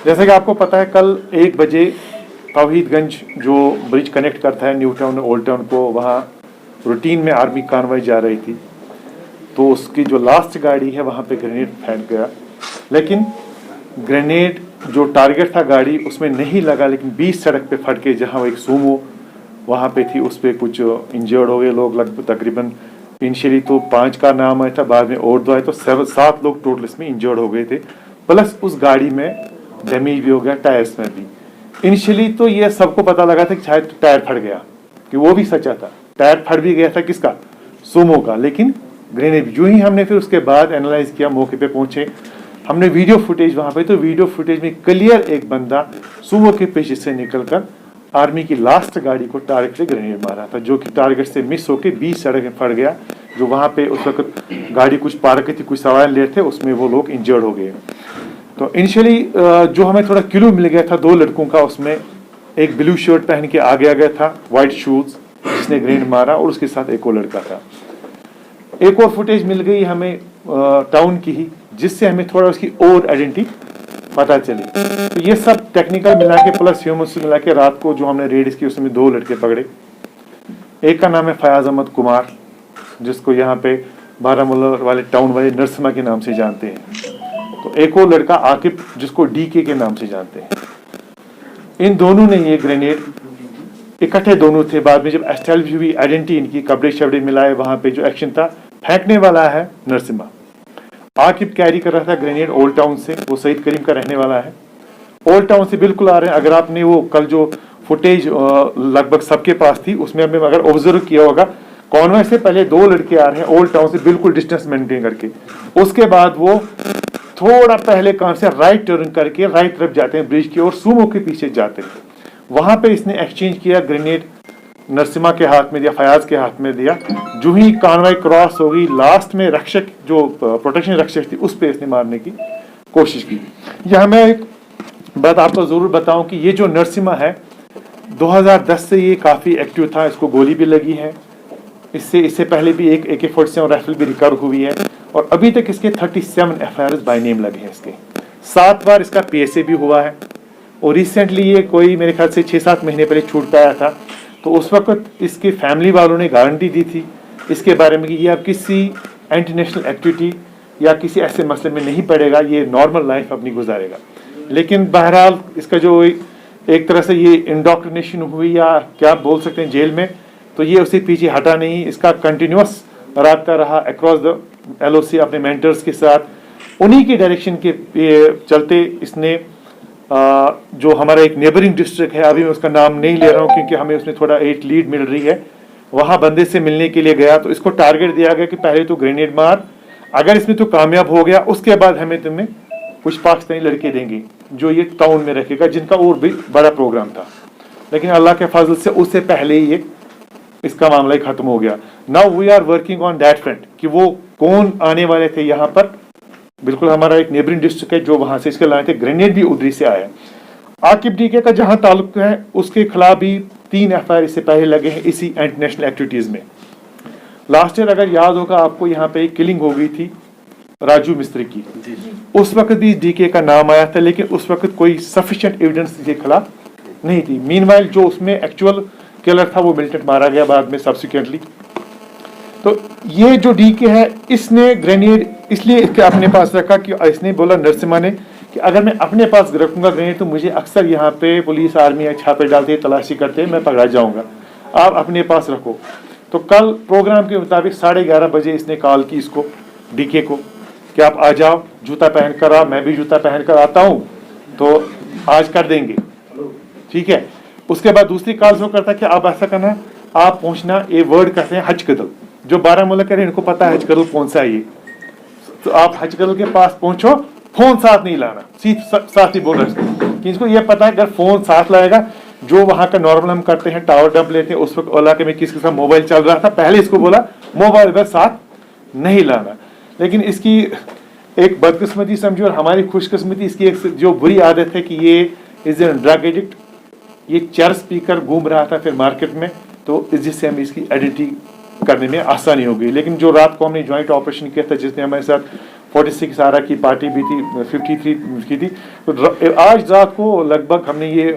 जैसे कि आपको पता है कल 1 बजे तौहीदगंज जो ब्रिज कनेक्ट करता है न्यू टाउन ओल्ड टाउन को, वहाँ रूटीन में आर्मी कार्रवाई जा रही थी, तो उसकी जो लास्ट गाड़ी है वहाँ पे ग्रेनेड फेंक गया। लेकिन ग्रेनेड जो टारगेट था गाड़ी उसमें नहीं लगा, लेकिन बीच सड़क पे फट के, जहाँ एक सूमो वहाँ पे थी उस पर कुछ इंजर्ड हो गए लोग। लगभग तकरीबन इनिशियली तो 5 का नाम आया था, बाद में और 2 आए, तो 7 लोग टोटल इसमें इंजर्ड हो गए थे। प्लस उस गाड़ी में डैमेज भी हो गया, टायर्स में भी। इनिशियली तो ये सबको पता लगा था कि शायद टायर फट गया, कि वो भी सच्चा था, टायर फट भी गया था किसका, सूमो का। लेकिन ग्रेनेड जो ही हमने फिर उसके बाद एनालाइज किया, मौके पे पहुंचे, हमने वीडियो फुटेज वहां पे, तो वीडियो फुटेज में क्लियर एक बंदा सूमो के पीछे से निकलकर आर्मी की लास्ट गाड़ी को टारगेट से ग्रेनेड मारा था, जो कि टारगेट से मिस होकर बीच सड़क में फट गया। जो वहां पे उस वक्त गाड़ी कुछ पार्क थी, कुछ सवार ले थे, उसमें वो लोग इंजर्ड हो गए। तो इनिशियली जो हमें थोड़ा क्लू मिल गया था 2 लड़कों का, उसमें एक ब्लू शर्ट पहन के आ गया था, व्हाइट शूज, जिसने ग्रेनेड मारा, और उसके साथ एक और लड़का था। एक और फुटेज मिल गई हमें टाउन की ही, जिससे हमें थोड़ा उसकी और आइडेंटिटी पता चली। तो ये सब टेक्निकल मिला के प्लस ह्यूमन से मिला के रात को जो हमने रेड की, उसमें 2 लड़के पकड़े। एक का नाम है फयाज अहमद कुमार, जिसको यहाँ पे बारामूला वाले टाउन वाले नरसिम्हा के नाम से जानते हैं। तो एक और लड़का आकिब, जिसको डीके के नाम से जानते हैं। इन दोनों ने ये ग्रेनेड, इकट्ठे दोनों थे, बाद में जब एस्टैब्लिश हुई आइडेंटिटी इनकी, कपड़े शबड़े मिलाए, वहां पे जो एक्शन था, फेंकने वाला है नरसिम्हा, आकिब कैरी कर रहा था ग्रेनेड ओल्ड टाउन से, वो सईद करीम का रहने वाला है, ओल्ड टाउन से बिल्कुल आ रहे हैं। अगर आपने वो कल जो फुटेज लगभग सबके पास थी, उसमें हमने अगर ऑब्जर्व किया होगा, कॉन्वेंट से पहले 2 लड़के आ रहे हैं ओल्ड टाउन से बिल्कुल डिस्टेंस मेंटेन करके, उसके बाद वो थोड़ा पहले काम से राइट टर्न करके राइट तरफ जाते हैं ब्रिज की ओर, सूमो के पीछे जाते हैं। वहां पे इसने एक्सचेंज किया, ग्रेनेड नरसिम्हा के हाथ में दिया, फयाज के हाथ में दिया। जो ही कानवाई क्रॉस हो गई, लास्ट में रक्षक जो प्रोटेक्शन रक्षक थी, उस पे इसने मारने की कोशिश की। यह मैं एक बात आपको जरूर बताऊं कि ये जो नरसिम्हा है 2010 से ये काफी एक्टिव था, इसको गोली भी लगी है, इससे पहले भी एक AK-47 राइफल भी रिकवर हुई है, और अभी तक इसके 37 FIRs बाय नेम लगे हैं इसके। 7 बार इसका PSA भी हुआ है, और रिसेंटली ये कोई मेरे ख्याल से 6-7 महीने पहले छूट पाया था। तो उस वक्त इसके फैमिली वालों ने गारंटी दी थी इसके बारे में कि ये अब किसी एंटी नेशनल एक्टिविटी या किसी ऐसे मसले में नहीं पड़ेगा, ये नॉर्मल लाइफ अपनी गुजारेगा। लेकिन बहरहाल इसका जो एक तरह से ये इंडोक्ट्रिनेशन हुई, या क्या बोल सकते हैं, जेल में, तो ये उससे पीछे हटा नहीं। इसका कंटिन्यूस राब्ता रहा अक्रॉस द LOC अपने मेंटर्स के साथ। उन्हीं के डायरेक्शन के चलते इसने जो हमारा एक नेबरिंग डिस्ट्रिक्ट है, अभी मैं उसका नाम नहीं ले रहा हूँ क्योंकि हमें उसमें थोड़ा एक लीड मिल रही है, वहां बंदे से मिलने के लिए गया। तो इसको टारगेट दिया गया कि पहले तो ग्रेनेड मार, अगर इसमें तो कामयाब हो गया, उसके बाद हमें तुम्हें कुछ पाकिस्तानी लड़के देंगे जो ये टाउन में रखेगा, जिनका और भी बड़ा प्रोग्राम था। लेकिन अल्लाह के फजल से उससे पहले ही इसका मामला ही खत्म हो गया। Now we are working on that front कि वो कौन आने वाले थे यहाँ पर। बिल्कुल हमारा एक नेबरिंग डिस्ट्रिक्ट है जो वहां से इसके लाए थे, ग्रेनेड भी उधरी से आया। आकिब डीके का जहां ताल्लुक है, उसके खिलाफ भी 3 FIR इससे पहले लगे हैं इसी एंटी नेशनल एक्टिविटीज में। लास्ट ईयर अगर याद होगा आपको, यहाँ पे एक किलिंग हो गई थी राजू मिस्त्री की, उस वक्त भी डीके का नाम आया था, लेकिन उस वक्त कोई सफिशिएंट एविडेंस इसके खिलाफ नहीं थी। मीनवाइल जो उसमें एक्चुअल किलर था वो मिलिटेंट मारा गया बाद में सब्सिक्वेंटली। तो ये जो डीके है, इसने ग्रेनेड इसलिए इसके अपने पास रखा कि इसने बोला नरसिम्हा ने कि अगर मैं अपने पास रखूंगा ग्रेनेड तो मुझे अक्सर यहाँ पे पुलिस आर्मी छापे डालते तलाशी करते मैं पकड़ा जाऊंगा, आप अपने पास रखो। तो कल प्रोग्राम के मुताबिक 11:30 बजे इसने कॉल की इसको, डीके को, कि आप आ जाओ, जूता पहन कर आओ, मैं भी जूता पहन कर आता हूँ, तो आज कर देंगे, ठीक है। उसके बाद दूसरी कॉल जो करता कि आप ऐसा करना, आप पहुंचना, ये वर्ड कहते हैं हजकदल, जो बारामूला करें इनको पता है हजकदल कौन सा है ये। तो आप हजकदल के पास पहुंचो, फोन साथ नहीं लाना, साथ ही बोल रहे कि इसको ये पता है अगर फोन साथ लाएगा, जो वहां का नॉर्मल हम करते हैं टावर डंप लेते हैं, उस वक्त इलाके में किसके साथ मोबाइल चल रहा था, पहले इसको बोला मोबाइल बस साथ नहीं लाना। लेकिन इसकी एक बदकिस्मती समझो और हमारी खुशकिस्मती, इसकी एक जो बुरी आदत है कि ये इज एन ड्रग एडिक्ट, ये चर्च पीकर घूम रहा था फिर मार्केट में, तो जिससे हम इसकी आइडेंटिटी करने में आसानी हो गई। लेकिन जो रात को हमने ज्वाइंट ऑपरेशन किया था, जिसने हमारे साथ 46 आरा की पार्टी भी थी, 53 की थी। तो आज रात को लगभग हमने ये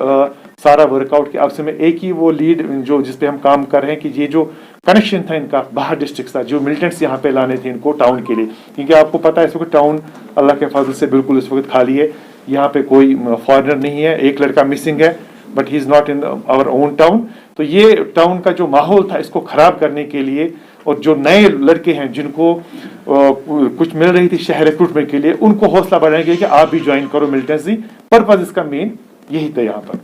सारा वर्कआउट किया। अब से में एक ही वो लीड जो जिस पे हम काम कर रहे हैं कि ये जो कनेक्शन था इनका बाहर डिस्ट्रिक्ट था, जो मिलिटेंट्स यहाँ पे लाने थे इनको टाउन के लिए, क्योंकि आपको पता है इस वक्त टाउन अल्लाह के फजल से बिल्कुल इस वक्त खाली है, यहाँ पे कोई फॉरेनर नहीं है, एक लड़का मिसिंग है but he is not in our own town. तो ये टाउन का जो माहौल था इसको ख़राब करने के लिए, और जो नए लड़के हैं जिनको कुछ मिल रही थी शहर रिक्रूटमेंट के लिए, उनको हौसला बढ़ाने के लिए कि आप भी ज्वाइन करो मिलिटेंसी। पर्पज इसका मेन यही था यहाँ पर।